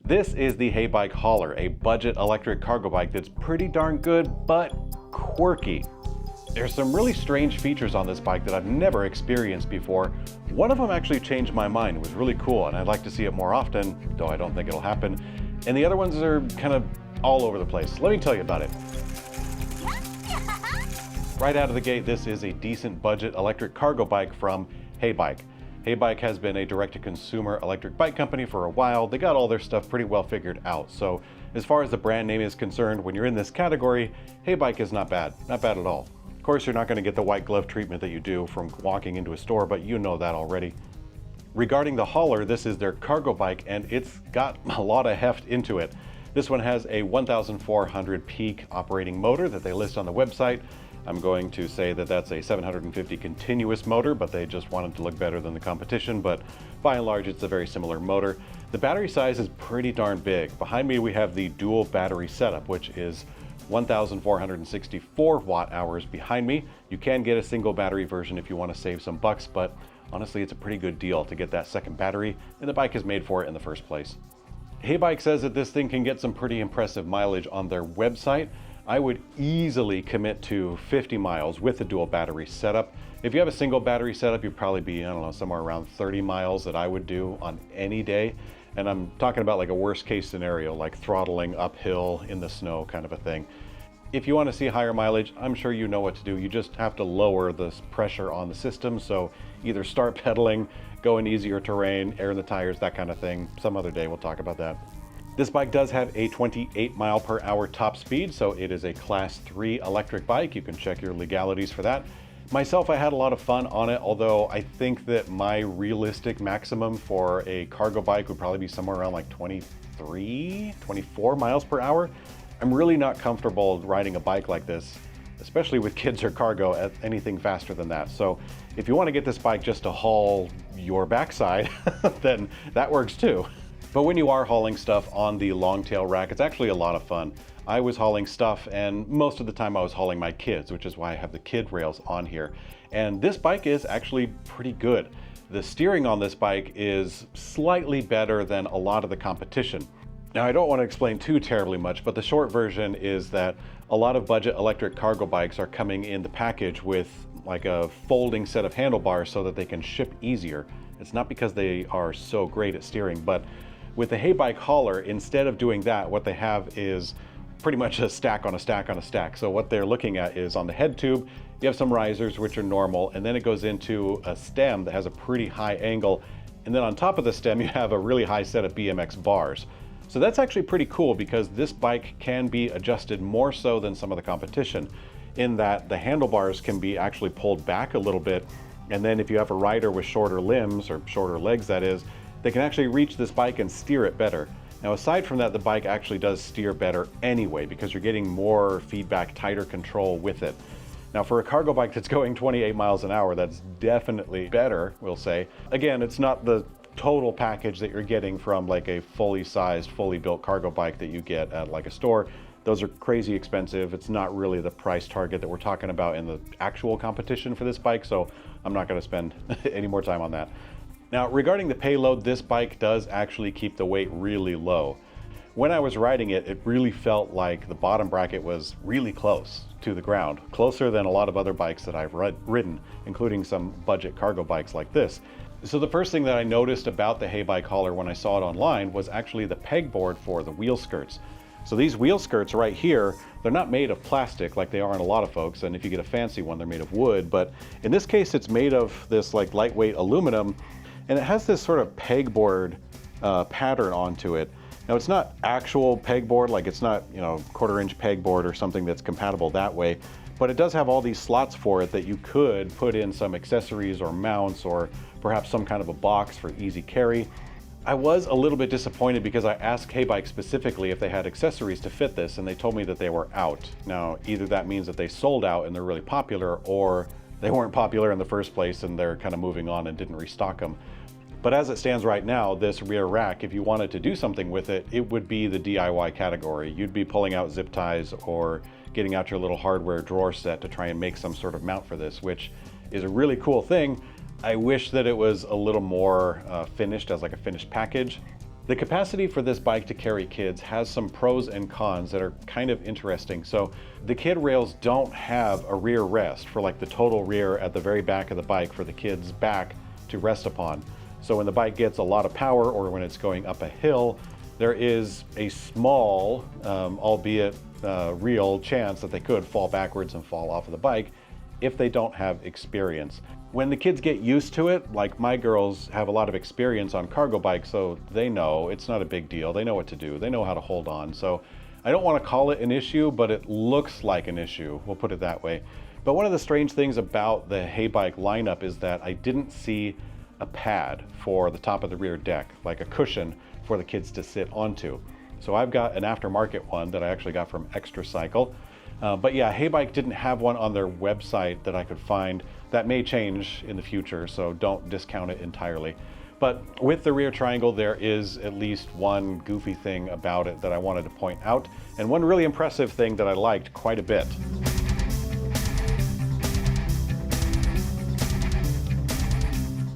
This is the Heybike Hauler, a budget electric cargo bike that's pretty darn good, but quirky. There's some really strange features on this bike that I've never experienced before. One of them actually changed my mind. It was really cool, and I'd like to see it more often, though I don't think it'll happen. And the other ones are kind of all over the place. Let me tell you about it. Right out of the gate, this is a decent budget electric cargo bike from Heybike. Heybike has been a direct-to-consumer electric bike company for a while. They got all their stuff pretty well figured out. So as far as the brand name is concerned, when you're in this category, Heybike is not bad at all. Of course, you're not going to get the white glove treatment that you do from walking into a store, but you know that already. Regarding the hauler, this is their cargo bike, and it's got a lot of heft into it. This one has a 1,400 peak operating motor that they list on the website. I'm going to say that that's a 750 continuous motor, but they just wanted to look better than the competition, but by and large, it's a very similar motor. The battery size is pretty darn big. Behind me, we have the dual battery setup, which is 1,464 watt hours behind me. You can get a single battery version if you want to save some bucks, but honestly, it's a pretty good deal to get that second battery, and the bike is made for it in the first place. Heybike says that this thing can get some pretty impressive mileage on their website. I would easily commit to 50 miles with the dual battery setup. If you have a single battery setup, you'd probably be, I don't know, somewhere around 30 miles that I would do on any day. And I'm talking about like a worst case scenario, like throttling uphill in the snow kind of a thing. If you want to see higher mileage, I'm sure you know what to do. You just have to lower the pressure on the system. So either start pedaling, go in easier terrain, air in the tires, that kind of thing. Some other day we'll talk about that. This bike does have a 28 mile per hour top speed, so it is a class 3 electric bike. You can check your legalities for that. Myself, I had a lot of fun on it, although I think that my realistic maximum for a cargo bike would probably be somewhere around like 23, 24 miles per hour. I'm really not comfortable riding a bike like this, especially with kids or cargo, at anything faster than that. So if you want to get this bike just to haul your backside, then that works too. But when you are hauling stuff on the long-tail rack, it's actually a lot of fun. I was hauling stuff, and most of the time I was hauling my kids, which is why I have the kid rails on here. And this bike is actually pretty good. The steering on this bike is slightly better than a lot of the competition. Now, I don't want to explain too terribly much, but the short version is that a lot of budget electric cargo bikes are coming in the package with like a folding set of handlebars so that they can ship easier. It's not because they are so great at steering, but with the Heybike Hauler, instead of doing that, what they have is pretty much a stack on a stack on a stack. So what they're looking at is on the head tube, you have some risers, which are normal, and then it goes into a stem that has a pretty high angle. And then on top of the stem, you have a really high set of BMX bars. So that's actually pretty cool because this bike can be adjusted more so than some of the competition, in that the handlebars can be actually pulled back a little bit. And then if you have a rider with shorter limbs, or shorter legs that is, they can actually reach this bike and steer it better. Now, aside from that, the bike actually does steer better anyway because you're getting more feedback, tighter control with it. Now, for a cargo bike that's going 28 miles an hour, that's definitely better, we'll say. Again, it's not the total package that you're getting from like a fully sized, fully built cargo bike that you get at like a store. Those are crazy expensive. It's not really the price target that we're talking about in the actual competition for this bike, so I'm not going to spend any more time on that. Now, regarding the payload, this bike does actually keep the weight really low. When I was riding it, it really felt like the bottom bracket was really close to the ground, closer than a lot of other bikes that I've ridden, including some budget cargo bikes like this. So the first thing that I noticed about the Heybike Hauler when I saw it online was actually the pegboard for the wheel skirts. So these wheel skirts right here, they're not made of plastic like they are in a lot of folks, and if you get a fancy one, they're made of wood, but in this case, it's made of this like lightweight aluminum, and it has this sort of pegboard pattern onto it. Now, it's not actual pegboard, like it's not, you know, 1/4-inch pegboard or something that's compatible that way, but it does have all these slots for it that you could put in some accessories or mounts or perhaps some kind of a box for easy carry. I was a little bit disappointed because I asked Heybike specifically if they had accessories to fit this, and they told me that they were out. Now, either that means that they sold out and they're really popular, or they weren't popular in the first place and they're kind of moving on and didn't restock them. But as it stands right now, this rear rack, if you wanted to do something with it, it would be the DIY category. You'd be pulling out zip ties or getting out your little hardware drawer set to try and make some sort of mount for this, which is a really cool thing. I wish that it was a little more finished as like a finished package. The capacity for this bike to carry kids has some pros and cons that are kind of interesting. So the kid rails don't have a rear rest for like the total rear at the very back of the bike for the kid's back to rest upon. So when the bike gets a lot of power or when it's going up a hill, there is a small, albeit real chance that they could fall backwards and fall off of the bike if they don't have experience. When the kids get used to it, like my girls have a lot of experience on cargo bikes, so they know it's not a big deal. They know what to do. They know how to hold on. So I don't want to call it an issue, but it looks like an issue. We'll put it that way. But one of the strange things about the Heybike lineup is that I didn't see a pad for the top of the rear deck, like a cushion for the kids to sit onto. So I've got an aftermarket one that I actually got from Extra Cycle. But yeah, Heybike didn't have one on their website that I could find. That may change in the future, so don't discount it entirely. But with the rear triangle, there is at least one goofy thing about it that I wanted to point out, and one really impressive thing that I liked quite a bit.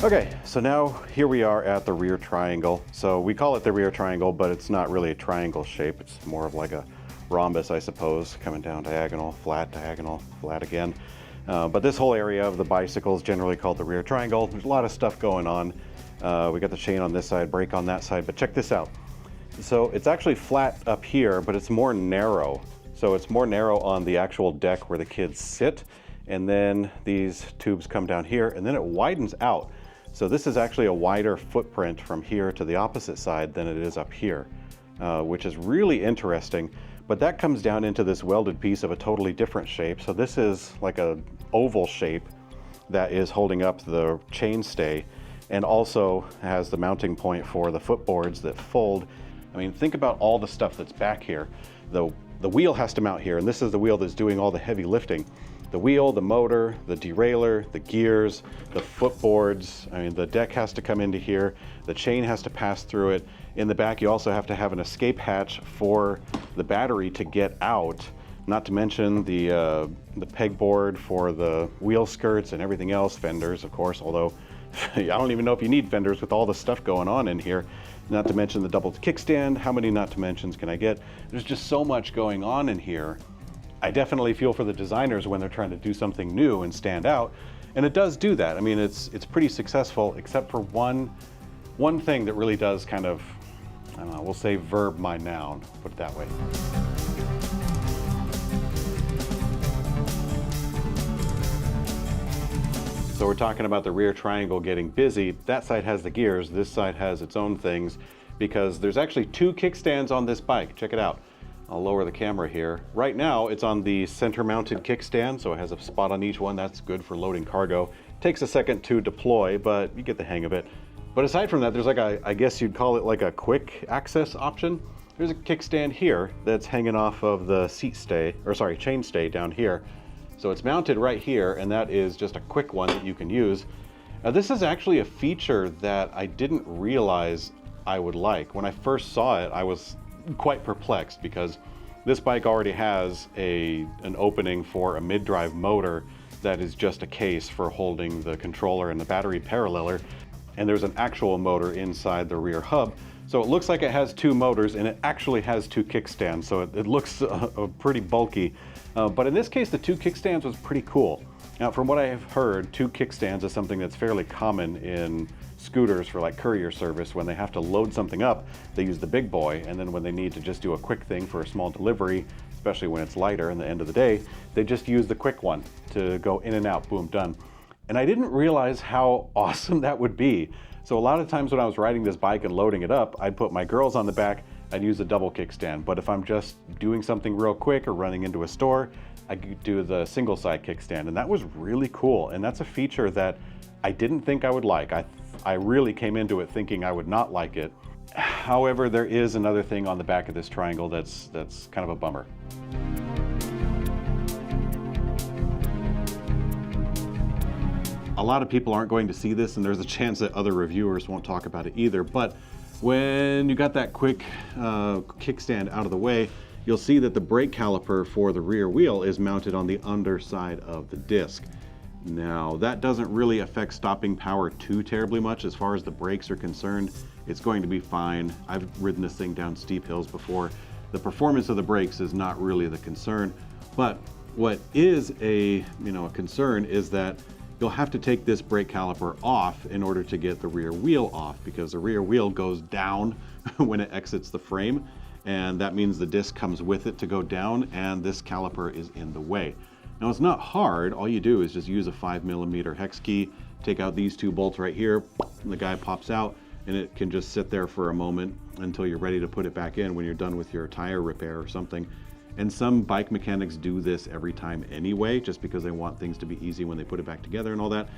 Okay, so now here we are at the rear triangle. So we call it the rear triangle, but it's not really a triangle shape. It's more of like a rhombus, I suppose, coming down diagonal, flat again. But this whole area of the bicycle is generally called the rear triangle. There's a lot of stuff going on. We got the chain on this side, brake on that side, but check this out. So it's actually flat up here, but it's more narrow. So it's more narrow on the actual deck where the kids sit. And then these tubes come down here and then it widens out. So this is actually a wider footprint from here to the opposite side than it is up here, which is really interesting. But that comes down into this welded piece of a totally different shape. So this is like a oval shape that is holding up the chainstay and also has the mounting point for the footboards that fold. I mean, think about all the stuff that's back here. The wheel has to mount here, and this is the wheel that's doing all the heavy lifting. The wheel, the motor, the derailleur, the gears, the footboards. I mean, the deck has to come into here. The chain has to pass through it. In the back, you also have to have an escape hatch for the battery to get out, not to mention the pegboard for the wheel skirts and everything else, fenders, of course, although I don't even know if you need fenders with all the stuff going on in here. Not to mention the double kickstand. How many not to mentions can I get? There's just so much going on in here. I definitely feel for the designers when they're trying to do something new and stand out, and it does do that. I mean, it's pretty successful, except for one thing that really does kind of, I don't know, we'll say verb my noun, put it that way. So we're talking about the rear triangle getting busy. That side has the gears, this side has its own things, because there's actually two kickstands on this bike. Check it out. I'll lower the camera here. Right now it's on the center mounted kickstand, so it has a spot on each one. That's good for loading cargo. Takes a second to deploy, but you get the hang of it. But aside from that, there's like I guess you'd call it like a quick access option. There's a kickstand here that's hanging off of the chain stay down here. So it's mounted right here, and that is just a quick one that you can use. Now, this is actually a feature that I didn't realize I would like. When I first saw it, I was quite perplexed because this bike already has an opening for a mid-drive motor that is just a case for holding the controller and the battery paralleler, and there's an actual motor inside the rear hub. So it looks like it has two motors, and it actually has two kickstands, so it looks pretty bulky. But in this case, the two kickstands was pretty cool. Now, from what I have heard, two kickstands is something that's fairly common in scooters for like courier service. When they have to load something up, they use the big boy, and then when they need to just do a quick thing for a small delivery, especially when it's lighter in the end of the day, they just use the quick one to go in and out, boom, done. And I didn't realize how awesome that would be. So a lot of times when I was riding this bike and loading it up, I'd put my girls on the back, I'd use a double kickstand. But if I'm just doing something real quick or running into a store, I could do the single side kickstand, and that was really cool. And that's a feature that I didn't think I would like. I really came into it thinking I would not like it. However, there is another thing on the back of this triangle that's kind of a bummer. A lot of people aren't going to see this, and there's a chance that other reviewers won't talk about it either, but when you got that quick kickstand out of the way, you'll see that the brake caliper for the rear wheel is mounted on the underside of the disc. Now, that doesn't really affect stopping power too terribly much as far as the brakes are concerned. it's going to be fine. I've ridden this thing down steep hills before. The performance of the brakes is not really the concern, but what is a concern is that you'll have to take this brake caliper off in order to get the rear wheel off, because the rear wheel goes down when it exits the frame, and that means the disc comes with it to go down, and this caliper is in the way. Now, it's not hard. All you do is just use a 5mm hex key, take out these two bolts right here, and the guy pops out, and it can just sit there for a moment until you're ready to put it back in when you're done with your tire repair or something. And some bike mechanics do this every time anyway, just because they want things to be easy when they put it back together and all that.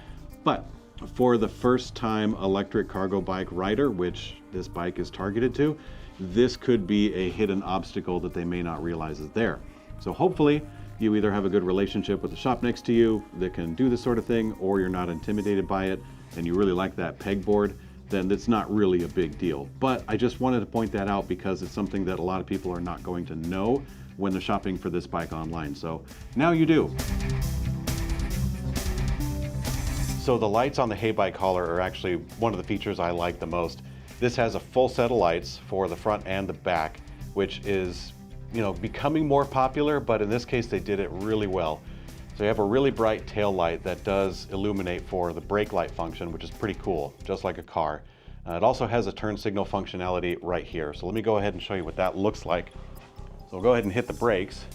But for the first time electric cargo bike rider, which this bike is targeted to, this could be a hidden obstacle that they may not realize is there. So hopefully you either have a good relationship with the shop next to you that can do this sort of thing, or you're not intimidated by it and you really like that pegboard, then it's not really a big deal. But I just wanted to point that out because it's something that a lot of people are not going to know when they're shopping for this bike online. So now you do. So the lights on the Heybike hauler are actually one of the features I like the most. This has a full set of lights for the front and the back, which is, becoming more popular, but in this case they did it really well. So you have a really bright tail light that does illuminate for the brake light function, which is pretty cool, just like a car. It also has a turn signal functionality right here. So let me go ahead and show you what that looks like. So we'll go ahead and hit the brakes,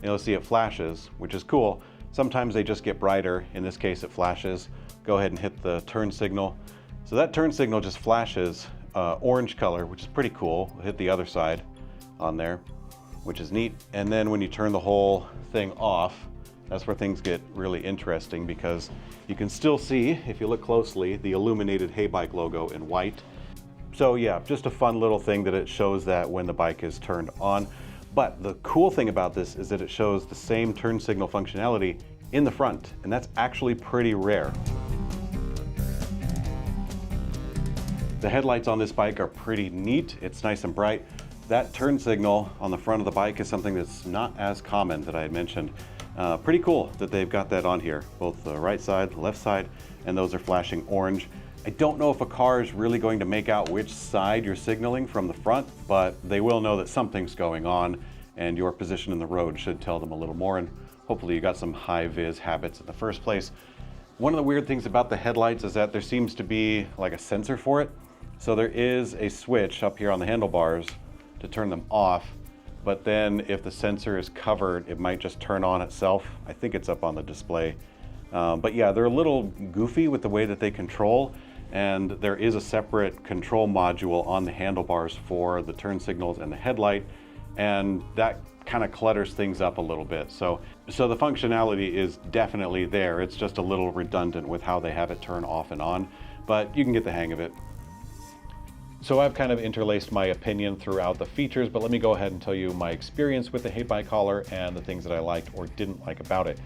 and you'll see it flashes, which is cool. Sometimes they just get brighter. In this case, it flashes. Go ahead and hit the turn signal. So that turn signal just flashes orange color, which is pretty cool. We'll hit the other side on there, which is neat. And then when you turn the whole thing off, that's where things get really interesting, because you can still see, if you look closely, the illuminated Heybike logo in white. So yeah, just a fun little thing that it shows that when the bike is turned on. But the cool thing about this is that it shows the same turn signal functionality in the front, and that's actually pretty rare. The headlights on this bike are pretty neat. It's nice and bright. That turn signal on the front of the bike is something that's not as common that I had mentioned. Pretty cool that they've got that on here, both the right side, the left side, and those are flashing orange. I don't know if a car is really going to make out which side you're signaling from the front, but they will know that something's going on, and your position in the road should tell them a little more, and hopefully you got some high-vis habits in the first place. One of the weird things about the headlights is that there seems to be like a sensor for it. So there is a switch up here on the handlebars to turn them off, but then if the sensor is covered, it might just turn on itself. I think it's up on the display. But yeah, they're a little goofy with the way that they control, and there is a separate control module on the handlebars for the turn signals and the headlight, and that kind of clutters things up a little bit. So the functionality is definitely there. It's just a little redundant with how they have it turn off and on, but you can get the hang of it. So I've kind of interlaced my opinion throughout the features, but let me go ahead and tell you my experience with the Heybike hauler and the things that I liked or didn't like about it.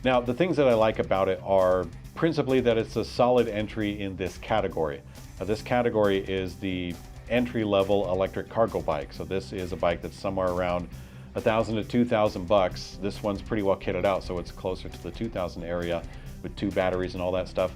Now, the things that I like about it are principally that it's a solid entry in this category. This category is the entry-level electric cargo bike. So this is a bike that's somewhere around $1,000 to $2,000. This one's pretty well kitted out, so it's closer to the 2,000 area with 2 batteries and all that stuff.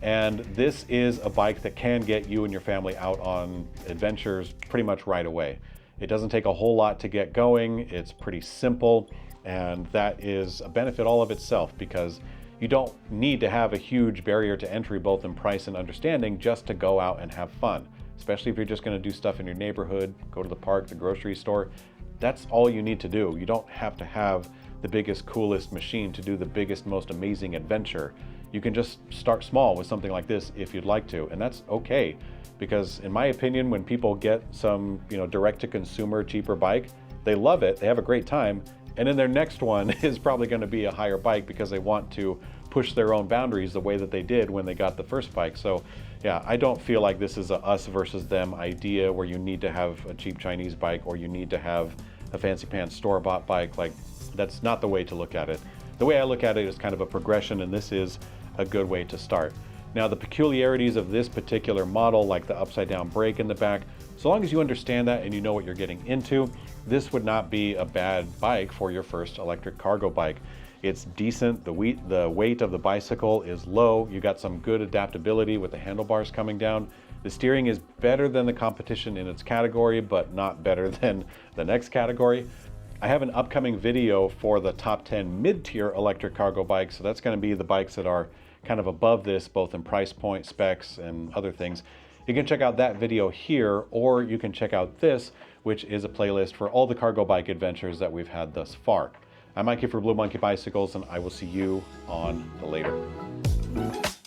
And this is a bike that can get you and your family out on adventures pretty much right away. It doesn't take a whole lot to get going. It's pretty simple, and that is a benefit all of itself, because you don't need to have a huge barrier to entry, both in price and understanding, just to go out and have fun. Especially if you're just going to do stuff in your neighborhood, go to the park, the grocery store. That's all you need to do. You don't have to have the biggest, coolest machine to do the biggest, most amazing adventure. You can just start small with something like this if you'd like to, and that's okay. Because in my opinion, when people get some, direct-to-consumer cheaper bike, they love it, they have a great time, and then their next one is probably going to be a higher bike because they want to push their own boundaries the way that they did when they got the first bike. So yeah, I don't feel like this is a us versus them idea where you need to have a cheap Chinese bike or you need to have a fancy pants store-bought bike. Like, that's not the way to look at it. The way I look at it is kind of a progression, and this is a good way to start. Now, the peculiarities of this particular model, like the upside down brake in the back, so long as you understand that and you know what you're getting into, this would not be a bad bike for your first electric cargo bike. It's decent. The weight of the bicycle is low. You got some good adaptability with the handlebars coming down. The steering is better than the competition in its category, but not better than the next category. I have an upcoming video for the top 10 mid-tier electric cargo bikes, so that's going to be the bikes that are kind of above this, both in price point, specs, and other things. You can check out that video here, or you can check out this, which is a playlist for all the cargo bike adventures that we've had thus far. I'm Mikey for Blue Monkey Bicycles, and I will see you on the later.